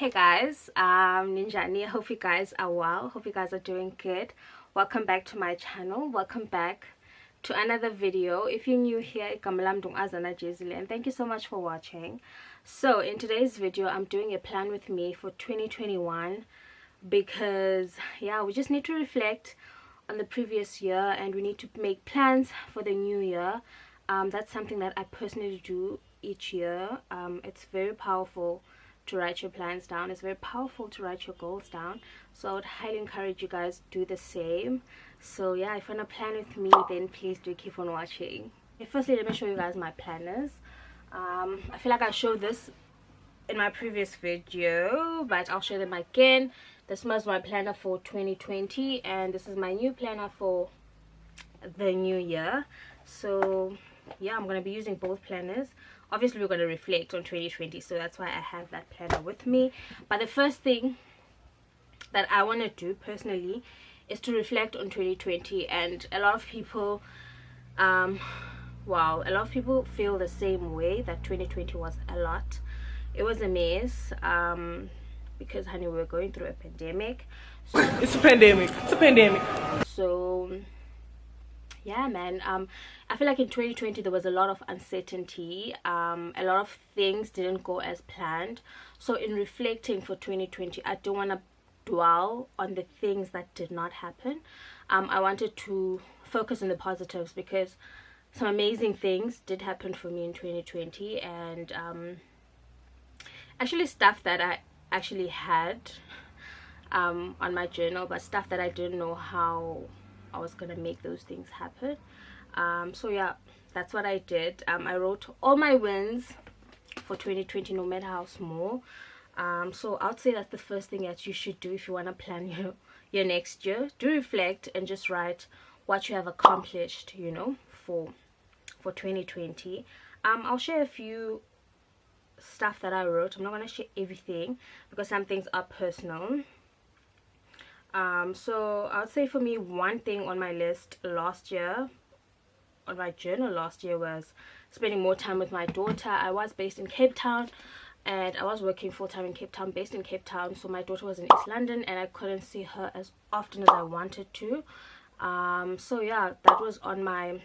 Hey guys, Ninjani. I hope you guys are well. Hope you guys are doing good. Welcome back to my channel. Welcome back to another video. If you're new here, Azana Jezile, and thank you so much for watching. So in today's video, I'm doing a plan with me for 2021 because yeah, we just need to reflect on the previous year and we need to make plans for the new year. That's something that I personally do each year. It's very powerful to write your plans down. It's very powerful to write your goals down, so I would highly encourage you guys to do the same. So yeah, if you want to plan with me, then please do keep on watching. Okay, firstly, let me show you guys my planners. I feel like I showed this in my previous video, but I'll show them again. This was my planner for 2020 and this is my new planner for the new year. So yeah, I'm going to be using both planners. Obviously we're going to reflect on 2020, so that's why I have that planner with me. But the first thing that I want to do personally is to reflect on 2020. And a lot of people a lot of people feel the same way, that 2020 was a lot. It was a mess, because honey, we were going through a pandemic. So it's a pandemic. So yeah, man, I feel like in 2020 there was a lot of uncertainty. A lot of things didn't go as planned. So in reflecting for 2020, I don't want to dwell on the things that did not happen. I wanted to focus on the positives because some amazing things did happen for me in 2020, and actually stuff that I actually had on my journal, but stuff that I didn't know how I was gonna make those things happen. So yeah, that's what I did. I wrote all my wins for 2020, no matter how small. So I would say that's the first thing that you should do if you want to plan your next year. Do reflect and just write what you have accomplished, you know, for 2020. I'll share a few stuff that I wrote. I'm not gonna share everything because some things are personal. So I would say for me, one thing on my list last year, on my journal last year, was spending more time with my daughter. I was based in Cape Town and I was working full-time in Cape Town, based in Cape Town. So my daughter was in East London and I couldn't see her as often as I wanted to. So yeah, that was on my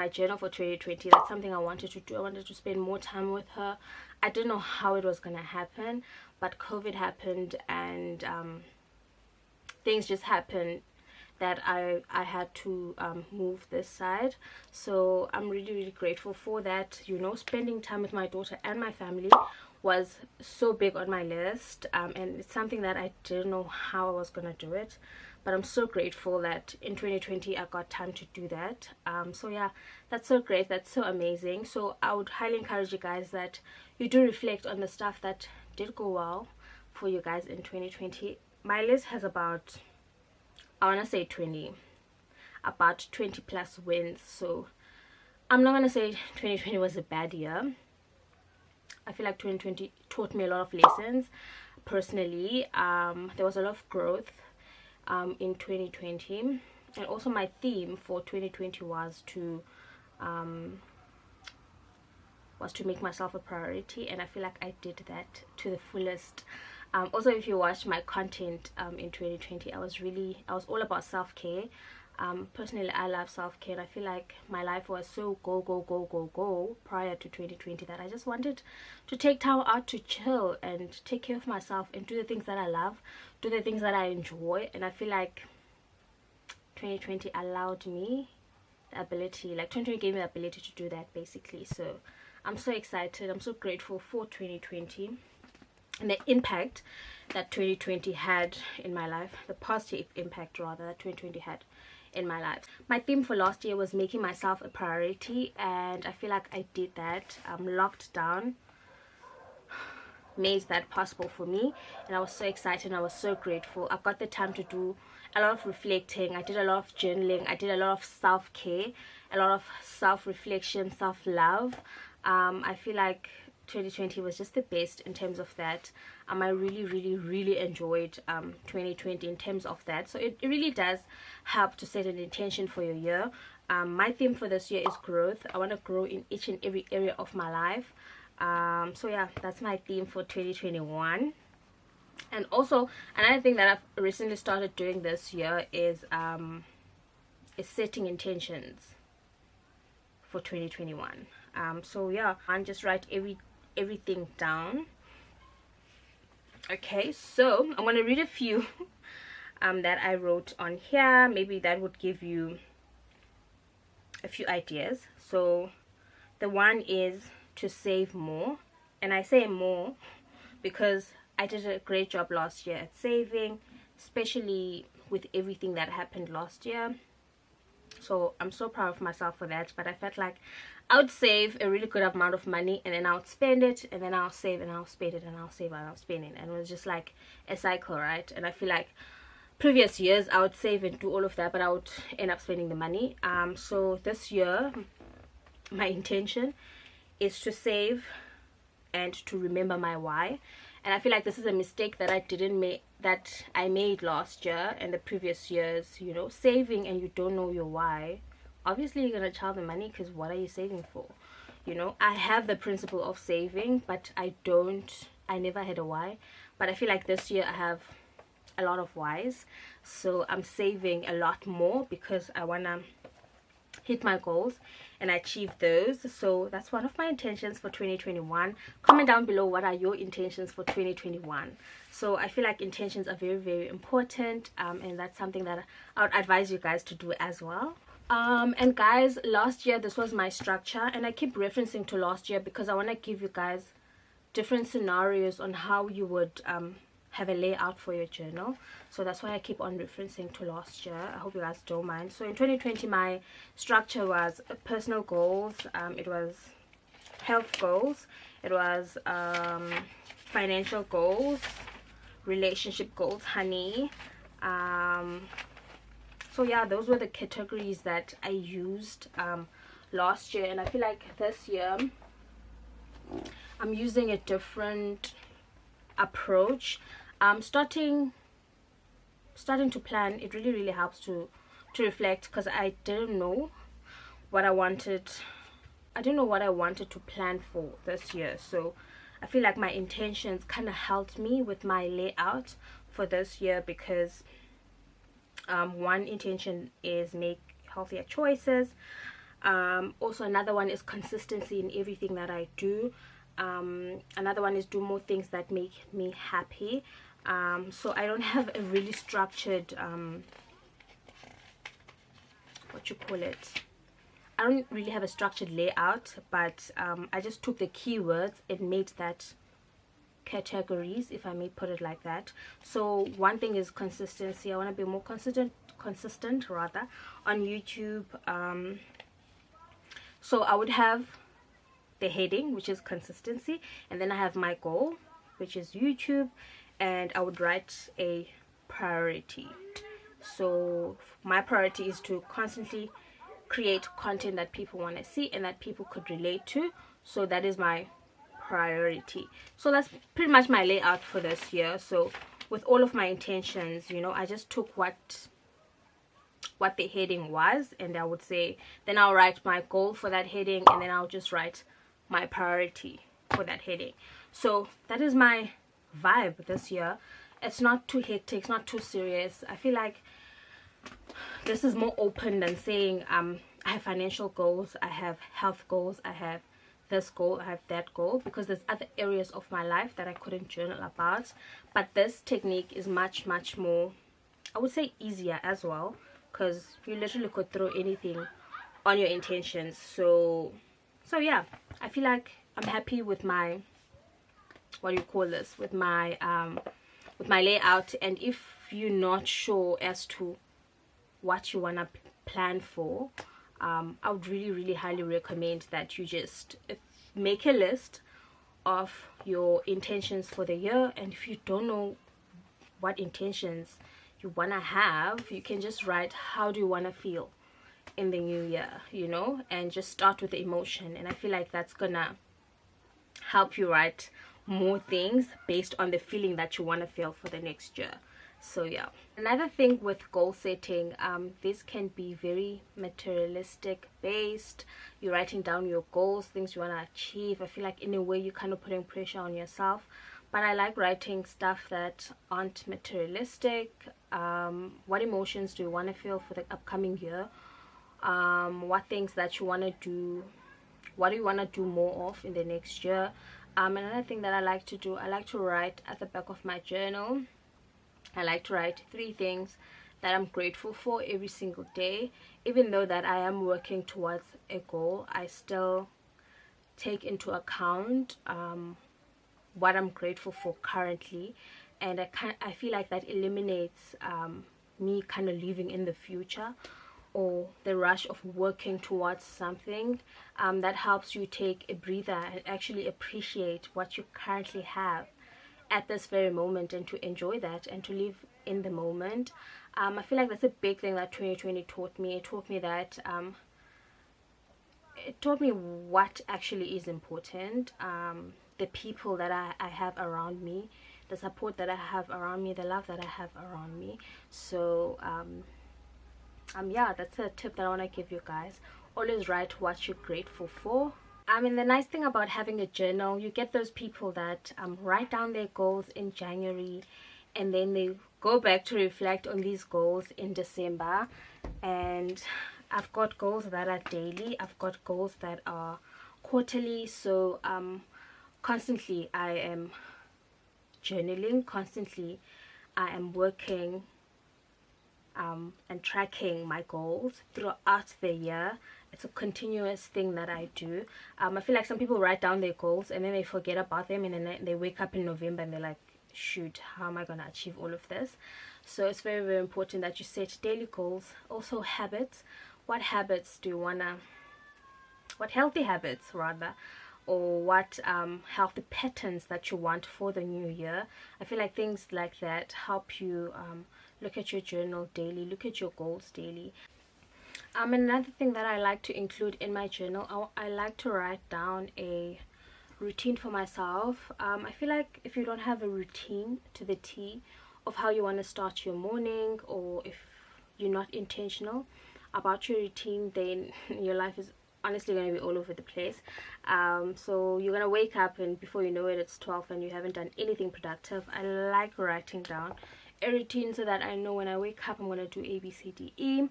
journal for 2020. That's something I wanted to do. I wanted to spend more time with her. I didn't know how it was gonna happen, but COVID happened and things just happened that I had to move this side. So I'm really grateful for that. You know, spending time with my daughter and my family was so big on my list, and it's something that I didn't know how I was gonna do it, but I'm so grateful that in 2020 I got time to do that. So yeah, that's so great, that's so amazing. So I would highly encourage you guys that you do reflect on the stuff that did go well for you guys in 2020. My list has about, I want to say about 20 plus wins. So I'm not going to say 2020 was a bad year. I feel like 2020 taught me a lot of lessons personally. There was a lot of growth in 2020, and also my theme for 2020 was to make myself a priority, and I feel like I did that to the fullest. Also, if you watch my content in 2020, I was all about self-care. Personally, I love self-care, and I feel like my life was so go prior to 2020 that I just wanted to take time out to chill and take care of myself and do the things that I love, do the things that I enjoy. And I feel like 2020 allowed me the ability, like 2020 gave me the ability to do that basically. So I'm so excited, I'm so grateful for 2020 and the impact that 2020 had in my life, the positive impact rather that 2020 had in my life. My theme for last year was making myself a priority, and I feel like I did that. Lockdown made that possible for me, and I was so excited and I was so grateful. I've got the time to do a lot of reflecting. I did a lot of journaling, I did a lot of self-care, a lot of self-reflection, self-love. I feel like 2020 was just the best in terms of that. I really enjoyed 2020 in terms of that. So it really does help to set an intention for your year. My theme for this year is growth. I want to grow in each and every area of my life. So yeah, that's my theme for 2021. And also another thing that I've recently started doing this year is setting intentions for 2021. So yeah, and just write everything down. Okay, so I'm going to read a few that I wrote on here. Maybe that would give you a few ideas. So the one is to save more, and I say more because I did a great job last year at saving, especially with everything that happened last year. So I'm so proud of myself for that. But I felt like I would save a really good amount of money, and then I would spend it, and then I'll save, and I'll spend it, and I'll save, and I'll spend it, and it was just like a cycle, right? And I feel like previous years I would save and do all of that, but I would end up spending the money. So this year my intention is to save and to remember my why. And I feel like this is a mistake that I made last year and the previous years. You know, saving and you don't know your why, obviously you're gonna child the money, because what are you saving for? You know, I have the principle of saving, but I never had a why. But I feel like this year I have a lot of whys, so I'm saving a lot more because I wanna hit my goals and achieve those. So that's one of my intentions for 2021. Comment down below, what are your intentions for 2021? So I feel like intentions are very, very important, and that's something that I would advise you guys to do as well. And guys, last year this was my structure, and I keep referencing to last year because I want to give you guys different scenarios on how you would have a layout for your journal. So that's why I keep on referencing to last year. I hope you guys don't mind. So in 2020 my structure was personal goals, it was health goals, it was financial goals, relationship goals, honey. So yeah, those were the categories that I used last year. And I feel like this year I'm using a different approach. Starting to plan, it really helps to reflect, because I didn't know what I wanted. I didn't know what I wanted to plan for this year. So I feel like my intentions kind of helped me with my layout for this year, because one intention is make healthier choices. Also another one is consistency in everything that I do. Another one is do more things that make me happy. So I don't have a really structured what you call it, I don't really have a structured layout, but I just took the keywords and made that categories, if I may put it like that. So one thing is consistency. I want to be more consistent rather on YouTube. So I would have the heading, which is consistency, and then I have my goal, which is YouTube, and I would write a priority. So my priority is to constantly create content that people want to see and that people could relate to. So that is my priority. So that's pretty much my layout for this year. So with all of my intentions, you know, I just took what the heading was, and I would say, then I'll write my goal for that heading, and then I'll just write my priority for that heading. So that is my vibe this year. It's not too hectic, it's not too serious. I feel like this is more open than saying I have financial goals, I have health goals, I have this goal, I have that goal, because there's other areas of my life that I couldn't journal about. But this technique is much more, I would say, easier as well, because you literally could throw anything on your intentions. So yeah, I feel like I'm happy with my, what do you call this, with my layout. And if you're not sure as to what you want to plan for, I would really highly recommend that you just make a list of your intentions for the year. And if you don't know what intentions you want to have, you can just write, how do you want to feel in the new year, you know, and just start with the emotion. And I feel like that's gonna help you write more things based on the feeling that you want to feel for the next year. So yeah, another thing with goal setting, this can be very materialistic based. You're writing down your goals, things you want to achieve. I feel like in a way you're kind of putting pressure on yourself, but I like writing stuff that aren't materialistic. What emotions do you want to feel for the upcoming year? What things that you want to do, what do you want to do more of in the next year? Another thing that I like to do, I like to write at the back of my journal. I like to write 3 things that I'm grateful for every single day. Even though that I am working towards a goal, I still take into account what I'm grateful for currently, and I feel like that eliminates me kind of living in the future or the rush of working towards something. That helps you take a breather and actually appreciate what you currently have at this very moment, and to enjoy that and to live in the moment. I feel like that's a big thing that 2020 taught me. It taught me that it taught me what actually is important, the people that I have around me, the support that I have around me, the love that I have around me. So yeah, that's a tip that I want to give you guys. Always write what you're grateful for. And the nice thing about having a journal, you get those people that write down their goals in January, and then they go back to reflect on these goals in December. And I've got goals that are daily, I've got goals that are quarterly. So constantly I am journaling, constantly I am working and tracking my goals throughout the year. It's a continuous thing that I do. I feel like some people write down their goals and then they forget about them, and then they wake up in November and they're like, shoot, how am I gonna achieve all of this? So it's very, very important that you set daily goals. Also habits. What habits do you wanna, what healthy habits rather, or what healthy patterns that you want for the new year? I feel like things like that help you look at your journal daily, look at your goals daily. Another thing that I like to include in my journal, I like to write down a routine for myself. I feel like if you don't have a routine to the T of how you want to start your morning, or if you're not intentional about your routine, then your life is honestly going to be all over the place. So you're going to wake up and before you know it, it's 12 and you haven't done anything productive. I like writing down a routine so that I know when I wake up I'm going to do A, B, C, D, E.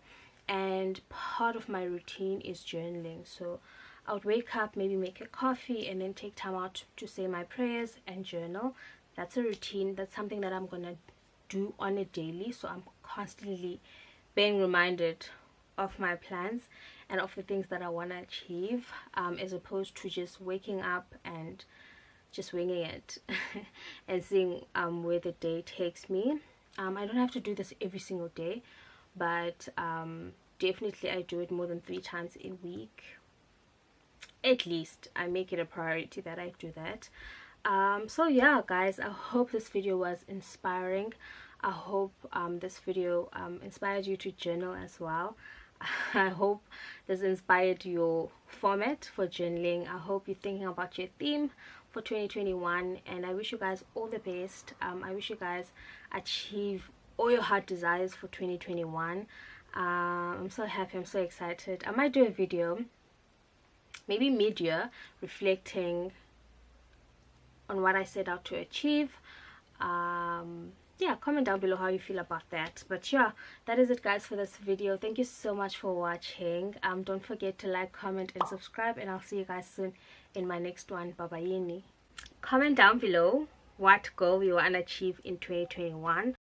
And part of my routine is journaling. So I would wake up, maybe make a coffee, and then take time out to say my prayers and journal. That's a routine. That's something that I'm gonna do on a daily, so I'm constantly being reminded of my plans and of the things that I want to achieve, as opposed to just waking up and just winging it and seeing where the day takes me. I don't have to do this every single day, but definitely I do it more than 3 times a week. At least I make it a priority that I do that. So yeah guys, I hope this video was inspiring. I hope this video inspired you to journal as well. I hope this inspired your format for journaling. I hope you're thinking about your theme for 2021, and I wish you guys all the best. I wish you guys achieve all your heart desires for 2021. I'm so happy, I'm so excited. I might do a video maybe mid-year reflecting on what I set out to achieve. Yeah, comment down below how you feel about that. But yeah, that is it guys for this video. Thank you so much for watching. Don't forget to like, comment and subscribe, and I'll see you guys soon in my next one. Bye bye. Comment down below what goal you want to achieve in 2021.